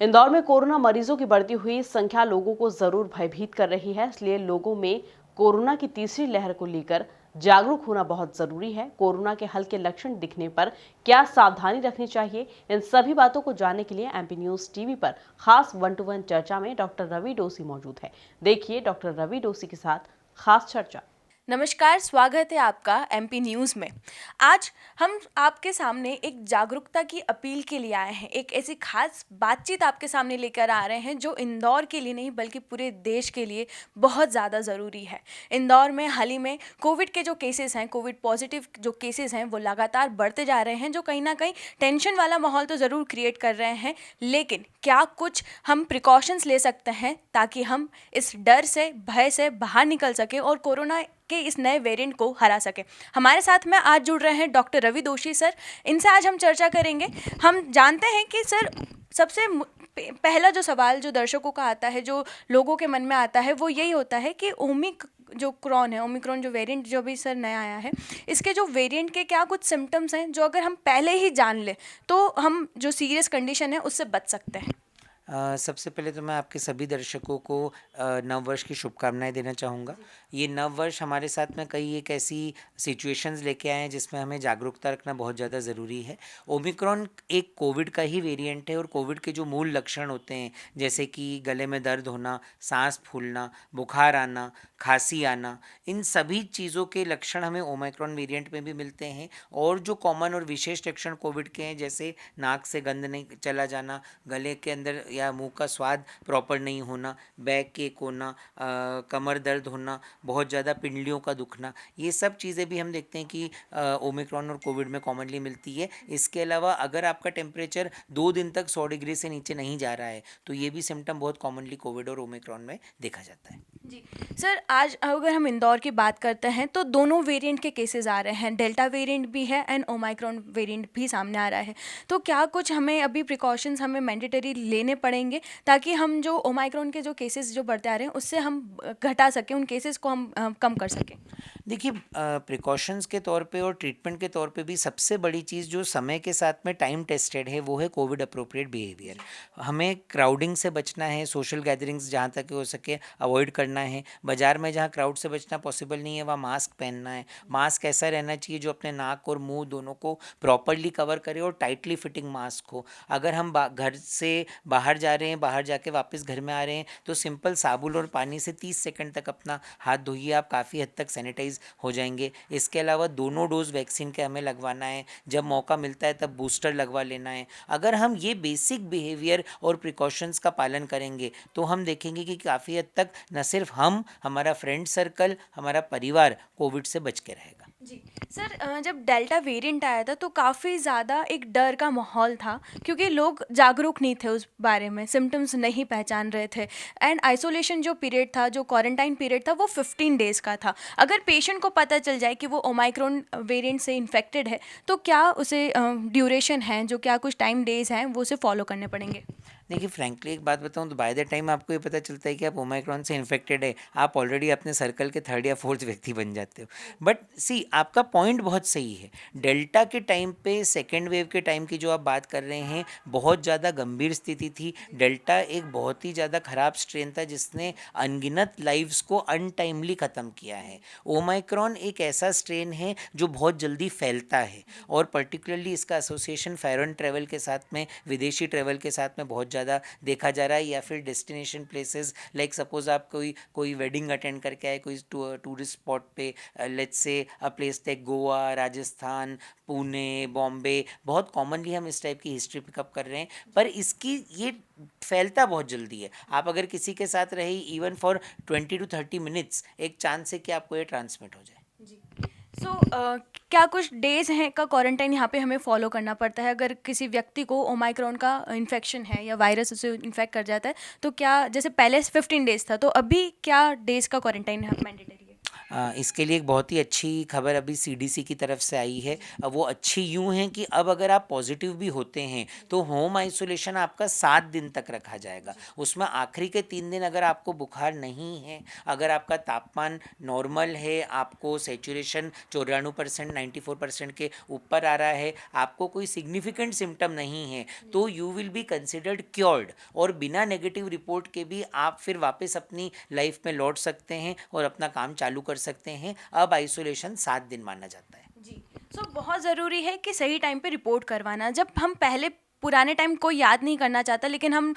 इंदौर में कोरोना मरीजों की बढ़ती हुई संख्या लोगों को जरूर भयभीत कर रही है, इसलिए लोगों में कोरोना की तीसरी लहर को लेकर जागरूक होना बहुत जरूरी है। कोरोना के हल्के लक्षण दिखने पर क्या सावधानी रखनी चाहिए, इन सभी बातों को जानने के लिए एमपी न्यूज टीवी पर खास 1-to-1 चर्चा में डॉक्टर रवि डोसी मौजूद है। देखिए डॉक्टर रवि डोसी के साथ खास चर्चा। नमस्कार, स्वागत है आपका एमपी न्यूज़ में। आज हम आपके सामने एक जागरूकता की अपील के लिए आए हैं। एक ऐसी खास बातचीत आपके सामने लेकर आ रहे हैं जो इंदौर के लिए नहीं बल्कि पूरे देश के लिए बहुत ज़्यादा ज़रूरी है। इंदौर में हाल ही में कोविड के जो केसेस हैं, कोविड पॉजिटिव जो केसेस हैं, वो लगातार बढ़ते जा रहे हैं, जो कहीं ना कहीं टेंशन वाला माहौल तो ज़रूर क्रिएट कर रहे हैं। लेकिन क्या कुछ हम प्रिकॉशंस ले सकते हैं ताकि हम इस डर से, भय से बाहर निकल सकें और कोरोना के इस नए वेरिएंट को हरा सके। हमारे साथ में आज जुड़ रहे हैं डॉक्टर रवि डोसी सर। इनसे आज हम चर्चा करेंगे। हम जानते हैं कि सर सबसे पहला जो सवाल जो दर्शकों का आता है, जो लोगों के मन में आता है, वो यही होता है कि ओमिक्रॉन जो वेरिएंट जो भी सर नया आया है, इसके जो वेरिएंट के क्या कुछ सिम्टम्स हैं जो अगर हम पहले ही जान लें तो हम जो सीरियस कंडीशन है उससे बच सकते हैं। सबसे पहले तो मैं आपके सभी दर्शकों को नववर्ष की शुभकामनाएं देना चाहूँगा। ये नववर्ष हमारे साथ में कई एक ऐसी सिचुएशंस लेके आए हैं जिसमें हमें जागरूकता रखना बहुत ज़्यादा ज़रूरी है। ओमिक्रॉन एक कोविड का ही वेरिएंट है और कोविड के जो मूल लक्षण होते हैं, जैसे कि गले में दर्द होना, सांस फूलना, बुखार आना, खांसी आना, इन सभी चीज़ों के लक्षण हमें ओमिक्रॉन वेरिएंट में भी मिलते हैं। और जो कॉमन और विशेष लक्षण कोविड के हैं, जैसे नाक से गंध नहीं चला जाना, गले के अंदर या मुंह का स्वाद प्रॉपर नहीं होना, बैक एक होना, कमर दर्द होना, बहुत ज़्यादा पिंडलियों का दुखना, ये सब चीज़ें भी हम देखते हैं कि ओमिक्रॉन और कोविड में कॉमनली मिलती है। इसके अलावा अगर आपका टेम्परेचर 2 दिन तक 100 डिग्री से नीचे नहीं जा रहा है तो ये भी सिम्टम बहुत कॉमनली कोविड और ओमिक्रॉन में देखा जाता है। जी सर, आज अगर हम इंदौर की बात करते हैं तो दोनों वेरिएंट के केसेस आ रहे हैं। डेल्टा वेरिएंट भी है एंड ओमिक्रॉन वेरिएंट भी सामने आ रहा है। तो क्या कुछ हमें अभी प्रिकॉशंस हमें मैंडेटरी लेने पड़ेंगे ताकि हम जो ओमिक्रॉन के जो केसेस जो बढ़ते आ रहे हैं उससे हम घटा सकें, उन केसेस को हम कम कर सकें? देखिए, प्रिकॉशंस के तौर पे और ट्रीटमेंट के तौर पे भी सबसे बड़ी चीज़ जो समय के साथ में टाइम टेस्टेड है वो है कोविड अप्रोप्रिएट बिहेवियर। हमें क्राउडिंग से बचना है, सोशल गैदरिंग्स जहाँ तक हो सके अवॉइड करना है। बाज़ार में जहाँ क्राउड से बचना पॉसिबल नहीं है वहाँ मास्क पहनना है। मास्क ऐसा रहना चाहिए जो अपने नाक और मुंह दोनों को प्रॉपरली कवर करे और टाइटली फिटिंग मास्क हो। अगर हम घर से बाहर जा रहे हैं, बाहर जाके वापस घर में आ रहे हैं तो सिंपल साबुन और पानी से 30 सेकंड तक अपना हाथ धोइए, आप काफ़ी हद तक सैनिटाइज हो जाएंगे। इसके अलावा दोनों डोज वैक्सीन के हमें लगवाना है, जब मौका मिलता है तब बूस्टर लगवा लेना है। अगर हम ये बेसिक बिहेवियर और प्रिकॉशंस का पालन करेंगे तो हम देखेंगे कि काफ़ी हद तक न सिर्फ हम, हमारा फ्रेंड सर्कल, हमारा परिवार कोविड से बच के रहेगा। जी सर, जब डेल्टा वेरिएंट आया था तो काफ़ी ज़्यादा एक डर का माहौल था क्योंकि लोग जागरूक नहीं थे उस बारे में, सिम्टम्स नहीं पहचान रहे थे एंड आइसोलेशन जो पीरियड था, जो क्वारंटाइन पीरियड था, वो 15 डेज़ का था। अगर पेशेंट को पता चल जाए कि वो ओमिक्रॉन वेरिएंट से इन्फेक्टेड है तो क्या उसे ड्यूरेशन है, जो क्या कुछ टाइम डेज़ हैं वो उसे फॉलो करने पड़ेंगे? देखिए, फ्रैंकली एक बात बताऊं तो बाय द टाइम आपको ये पता चलता है कि आप ओमाइक्रॉन से इन्फेक्टेड है, आप ऑलरेडी अपने सर्कल के 3rd या 4th व्यक्ति बन जाते हो। बट सी, आपका पॉइंट बहुत सही है। डेल्टा के टाइम पे, सेकेंड वेव के टाइम की जो आप बात कर रहे हैं, बहुत ज़्यादा गंभीर स्थिति थी। डेल्टा एक बहुत ही ज़्यादा ख़राब स्ट्रेन था जिसने अनगिनत लाइव्स को अनटाइमली ख़त्म किया है। ओमाइक्रॉन एक ऐसा स्ट्रेन है जो बहुत जल्दी फैलता है और पर्टिकुलरली इसका एसोसिएशन फॉरेन ट्रैवल के साथ में, विदेशी ट्रैवल के साथ में बहुत ज़्यादा देखा जा रहा है। या फिर डेस्टिनेशन प्लेसेस लाइक सपोज आप कोई वेडिंग अटेंड करके आए कोई टूरिस्ट स्पॉट पे, let's say a place like Goa, Rajasthan, Pune, Bombay, बहुत कॉमनली हम इस टाइप की हिस्ट्री पिकअप कर रहे हैं। पर इसकी ये फैलता बहुत जल्दी है। आप अगर किसी के साथ रहे इवन फॉर 20 to 30 मिनट्स, एक चांस है कि आपको ये ट्रांसमिट हो जाए। जी सो क्या कुछ डेज हैं का क्वारंटाइन यहाँ पे हमें फॉलो करना पड़ता है अगर किसी व्यक्ति को ओमाइक्रॉन का इन्फेक्शन है या वायरस उसे इन्फेक्ट कर जाता है? तो क्या, जैसे पहले 15 डेज था तो अभी क्या डेज का क्वारंटाइन मैंडेटरी है? इसके लिए एक बहुत ही अच्छी खबर अभी सीडीसी की तरफ से आई है। वो अच्छी यूं है कि अब अगर आप पॉजिटिव भी होते हैं तो होम आइसोलेशन आपका 7 दिन तक रखा जाएगा। उसमें आखिरी के 3 दिन अगर आपको बुखार नहीं है, अगर आपका तापमान नॉर्मल है, आपको सेचुरेशन 94% 94% के ऊपर आ रहा है, आपको कोई सिग्निफिकेंट सिम्टम नहीं है, तो you will be considered cured और बिना नेगेटिव रिपोर्ट के भी आप फिर वापस अपनी लाइफ में लौट सकते हैं और अपना काम चालू कर सकते हैं। अब आइसोलेशन 7 दिन माना जाता है। जी। बहुत ज़रूरी है कि सही टाइम पे रिपोर्ट करवाना। जब हम पहले पुराने टाइम कोई याद नहीं करना चाहता, लेकिन हम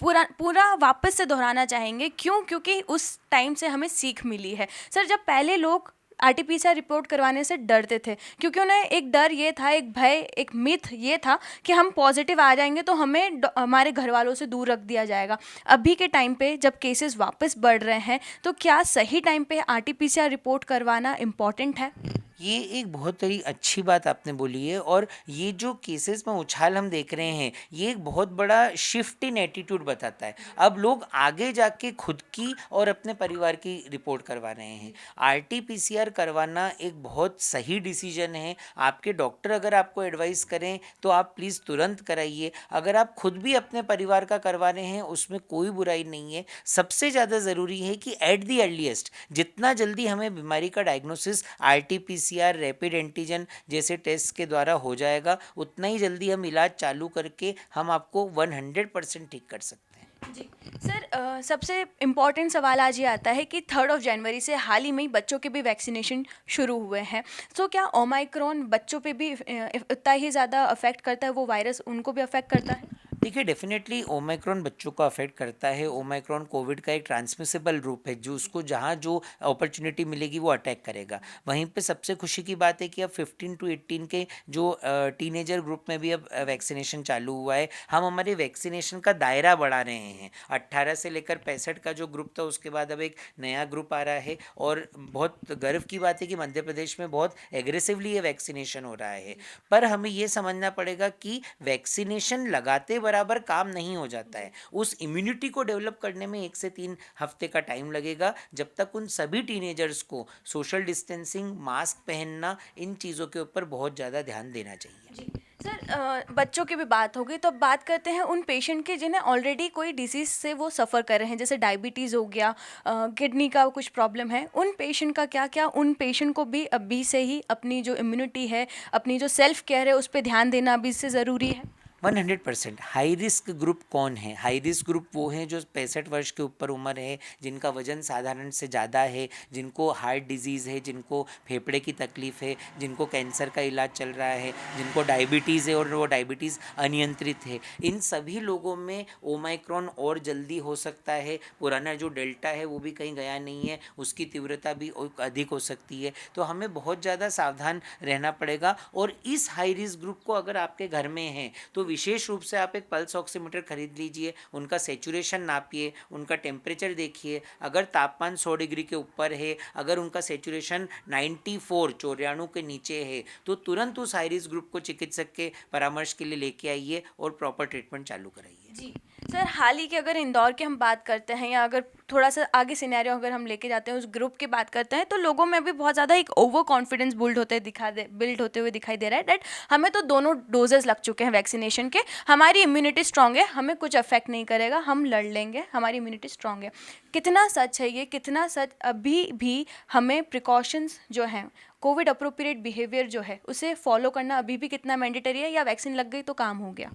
पूरा पूरा वापस से दोहराना चाहेंगे। क्यों? क्योंकि उस टाइम से हमें सीख मिली है। सर, जब पहले लोग आरटीपीसीआर रिपोर्ट करवाने से डरते थे, क्योंकि उन्हें एक डर ये था, एक भय, एक मिथ ये था कि हम पॉजिटिव आ जाएंगे तो हमें हमारे घर वालों से दूर रख दिया जाएगा। अभी के टाइम पे जब केसेस वापस बढ़ रहे हैं, तो क्या सही टाइम पे आरटीपीसीआर रिपोर्ट करवाना इम्पॉर्टेंट है? ये एक बहुत ही अच्छी बात आपने बोली है और ये जो केसेस में उछाल हम देख रहे हैं, ये एक बहुत बड़ा शिफ्ट इन एटीट्यूड बताता है। अब लोग आगे जाके खुद की और अपने परिवार की रिपोर्ट करवा रहे हैं। आरटीपीसीआर करवाना एक बहुत सही डिसीजन है। आपके डॉक्टर अगर आपको एडवाइस करें तो आप प्लीज़ तुरंत कराइए। अगर आप खुद भी अपने परिवार का करवा रहे हैं, उसमें कोई बुराई नहीं है। सबसे ज़्यादा ज़रूरी है कि एट दी अर्लीस्ट जितना जल्दी हमें बीमारी का डायग्नोसिस आरटीपीसीआर रैपिड एंटीजन जैसे टेस्ट के द्वारा हो जाएगा, उतना ही जल्दी हम इलाज चालू करके हम आपको 100% ठीक कर सकते हैं। जी सर, सबसे इम्पॉर्टेंट सवाल आज ये आता है कि 3 जनवरी से हाल ही में ही बच्चों के भी वैक्सीनेशन शुरू हुए हैं। तो क्या ओमाइक्रॉन बच्चों पे भी उतना ही ज़्यादा अफेक्ट करता है? वो वायरस उनको भी अफेक्ट करता है? देखिए, डेफिनेटली ओमाइक्रॉन बच्चों को अफेक्ट करता है। ओमाइक्रॉन कोविड का एक ट्रांसमिसिबल रूप है जो उसको जहाँ जो अपॉर्चुनिटी मिलेगी वो अटैक करेगा। वहीं पे सबसे खुशी की बात है कि अब 15 to 18 के जो टीनेजर ग्रुप में भी अब वैक्सीनेशन चालू हुआ है। हम हमारे वैक्सीनेशन का दायरा बढ़ा रहे हैं। 18 से लेकर 65 का जो ग्रुप था, उसके बाद अब एक नया ग्रुप आ रहा है और बहुत गर्व की बात है कि मध्य प्रदेश में बहुत एग्रेसिवली ये वैक्सीनेशन हो रहा है। पर हमें ये समझना पड़ेगा कि वैक्सीनेशन लगाते बराबर काम नहीं हो जाता है। उस इम्यूनिटी को डेवलप करने में 1 से 3 हफ्ते का टाइम लगेगा, जब तक उन सभी टीनेजर्स को सोशल डिस्टेंसिंग, मास्क पहनना, इन चीज़ों के ऊपर बहुत ज़्यादा ध्यान देना चाहिए। जी सर, बच्चों की भी बात हो गई, तो अब बात करते हैं उन पेशेंट की जिन्हें ऑलरेडी कोई डिसीज़ से वो सफ़र कर रहे हैं, जैसे डायबिटीज़ हो गया, किडनी का कुछ प्रॉब्लम है। उन पेशेंट का क्या उन पेशेंट को भी अभी से ही अपनी जो इम्यूनिटी है, अपनी जो सेल्फ केयर है, उस पर ध्यान देना अभी से ज़रूरी है? 100%। हाई रिस्क ग्रुप कौन है? हाई रिस्क ग्रुप वो हैं जो 65 वर्ष के ऊपर उम्र है, जिनका वजन साधारण से ज़्यादा है, जिनको हार्ट डिजीज़ है, जिनको फेफड़े की तकलीफ़ है, जिनको कैंसर का इलाज चल रहा है, जिनको डायबिटीज़ है और वो डायबिटीज़ अनियंत्रित है। इन सभी लोगों में ओमाइक्रॉन और जल्दी हो सकता है। पुराना जो डेल्टा है वो भी कहीं गया नहीं है, उसकी तीव्रता भी अधिक हो सकती है। तो हमें बहुत ज़्यादा सावधान रहना पड़ेगा। और इस हाई रिस्क ग्रुप को अगर आपके घर में है तो विशेष रूप से आप एक पल्स ऑक्सीमीटर खरीद लीजिए, उनका सेचुरेशन नापिए, उनका टेम्परेचर देखिए। अगर तापमान 100 डिग्री के ऊपर है, अगर उनका सेचुरेशन 94 के नीचे है, तो तुरंत उस हाई रिस्क ग्रुप को चिकित्सक के परामर्श के लिए लेके आइए और प्रॉपर ट्रीटमेंट चालू कराइए। जी सर, हाल ही की अगर इंदौर की हम बात करते हैं, या अगर थोड़ा सा आगे सिनेरियो अगर हम लेके जाते हैं, उस ग्रुप की बात करते हैं, तो लोगों में भी बहुत ज़्यादा एक ओवर कॉन्फिडेंस बिल्ड होते हुए दिखाई दे रहा है डैट हमें तो दोनों डोजेस लग चुके हैं वैक्सीनेशन के, हमारी इम्यूनिटी स्ट्रांग है, हमें कुछ अफेक्ट नहीं करेगा, हम लड़ लेंगे, हमारी इम्यूनिटी स्ट्रांग है। कितना सच है ये? कितना सच? अभी भी हमें प्रिकॉशंस जो हैं, कोविड अप्रोप्रिएट बिहेवियर जो है, उसे फॉलो करना अभी भी कितना मैंडेटरी है, या वैक्सीन लग गई तो काम हो गया?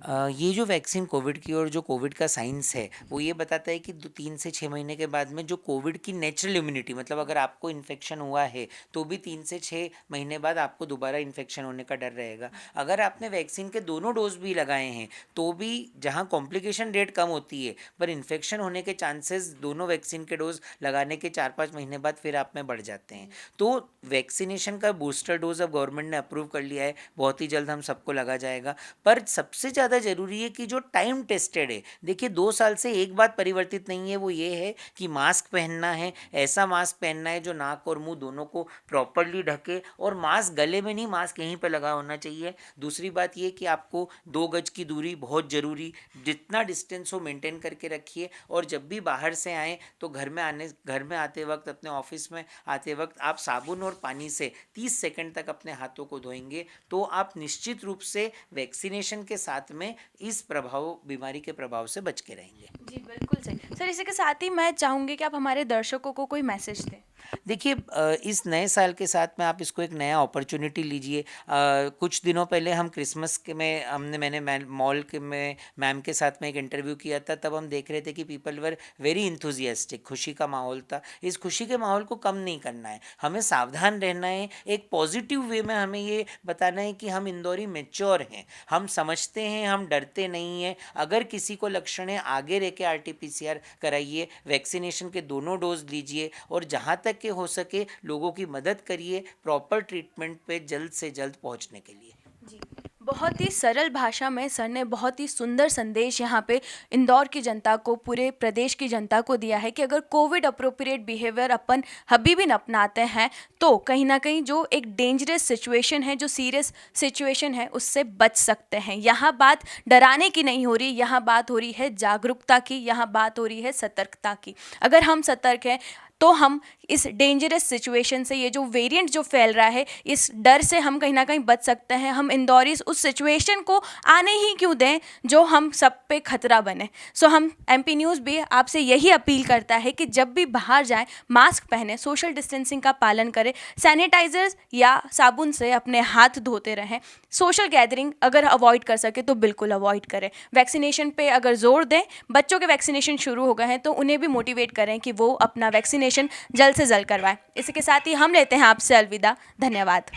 ये जो वैक्सीन कोविड की और जो कोविड का साइंस है वो ये बताता है कि 3 से 6 महीने के बाद में जो कोविड की नेचुरल इम्यूनिटी, मतलब अगर आपको इन्फेक्शन हुआ है तो भी 3 से 6 महीने बाद आपको दोबारा इन्फेक्शन होने का डर रहेगा। अगर आपने वैक्सीन के दोनों डोज भी लगाए हैं तो भी जहाँ कॉम्प्लिकेशन रेट कम होती है, पर इन्फेक्शन होने के चांसेस दोनों वैक्सीन के डोज लगाने के 4-5 महीने बाद फिर आप में बढ़ जाते हैं। तो वैक्सीनेशन का बूस्टर डोज अब गवर्नमेंट ने अप्रूव कर लिया है, बहुत ही जल्द हम सबको लगा जाएगा। पर सबसे ज़्यादा ज़्यादा ज़रूरी है कि जो टाइम टेस्टेड है, देखिए 2 साल से एक बात परिवर्तित नहीं है, वो ये है कि मास्क पहनना है, ऐसा मास्क पहनना है जो नाक और मुंह दोनों को प्रॉपरली ढके, और मास्क गले में नहीं, मास्क यहीं पर लगा होना चाहिए। दूसरी बात ये कि आपको 2 गज की दूरी बहुत ज़रूरी, जितना डिस्टेंस हो मेंटेन करके रखिए। और जब भी बाहर से आएँ तो घर में आते वक्त, अपने ऑफिस में आते वक्त आप साबुन और पानी से 30 सेकंड तक अपने हाथों को धोएंगे तो आप निश्चित रूप से वैक्सीनेशन के साथ में इस बीमारी के प्रभाव से बच के रहेंगे। जी बिल्कुल सही सर। इसी के साथ ही मैं चाहूँगी कि आप हमारे दर्शकों को कोई मैसेज दें। देखिए, इस नए साल के साथ में आप इसको एक नया अपॉर्चुनिटी लीजिए। कुछ दिनों पहले हम क्रिसमस के में मैंने मॉल के में मैम के साथ में एक इंटरव्यू किया था, तब हम देख रहे थे कि पीपल वर वेरी इंथुजियास्टिक, खुशी का माहौल था। इस खुशी के माहौल को कम नहीं करना है, हमें सावधान रहना है, एक पॉजिटिव वे में हमें ये बताना है कि हम इंदौरी मैच्योर हैं, हम समझते हैं, हम डरते नहीं हैं। अगर किसी को लक्षण है, आगे रह के RT-PCR कराइए, वैक्सीनेशन के दोनों डोज लीजिए, और जहाँ तक के हो सके लोगों की मदद करिए प्रॉपर ट्रीटमेंट पे जल्द से जल्द पहुंचने के लिए। जी, बहुत ही सरल भाषा में सर ने बहुत ही सुंदर संदेश यहाँ पे इंदौर की जनता को, पूरे प्रदेश की जनता को दिया है कि अगर कोविड अप्रोप्रिएट बिहेवियर अपन अभी भी अपनाते हैं तो कहीं ना कहीं जो एक डेंजरस सिचुएशन है, जो सीरियस सिचुएशन है, उससे बच सकते हैं। यहाँ बात डराने की नहीं हो रही, यहाँ बात हो रही है जागरूकता की, यहाँ बात हो रही है सतर्कता की। अगर हम सतर्क हैं तो हम इस डेंजरस सिचुएशन से, ये जो वेरिएंट जो फैल रहा है, इस डर से हम कहीं ना कहीं बच सकते हैं। हम इंदौरी उस सिचुएशन को आने ही क्यों दें जो हम सब पे खतरा बने। सो हम MP न्यूज़ भी आपसे यही अपील करता है कि जब भी बाहर जाएं मास्क पहने, सोशल डिस्टेंसिंग का पालन करें, सैनिटाइजर्स या साबुन से अपने हाथ धोते रहें। सोशल गैदरिंग अगर अवॉइड कर सके तो बिल्कुल अवॉइड करें। वैक्सीनेशन पे अगर जोर दें, बच्चों के वैक्सीनेशन शुरू हो गए हैं तो उन्हें भी मोटिवेट करें कि वो अपना वैक्सीनेशन जल्द से जल्द करवाएं। इसी के साथ ही हम लेते हैं आपसे अलविदा। धन्यवाद।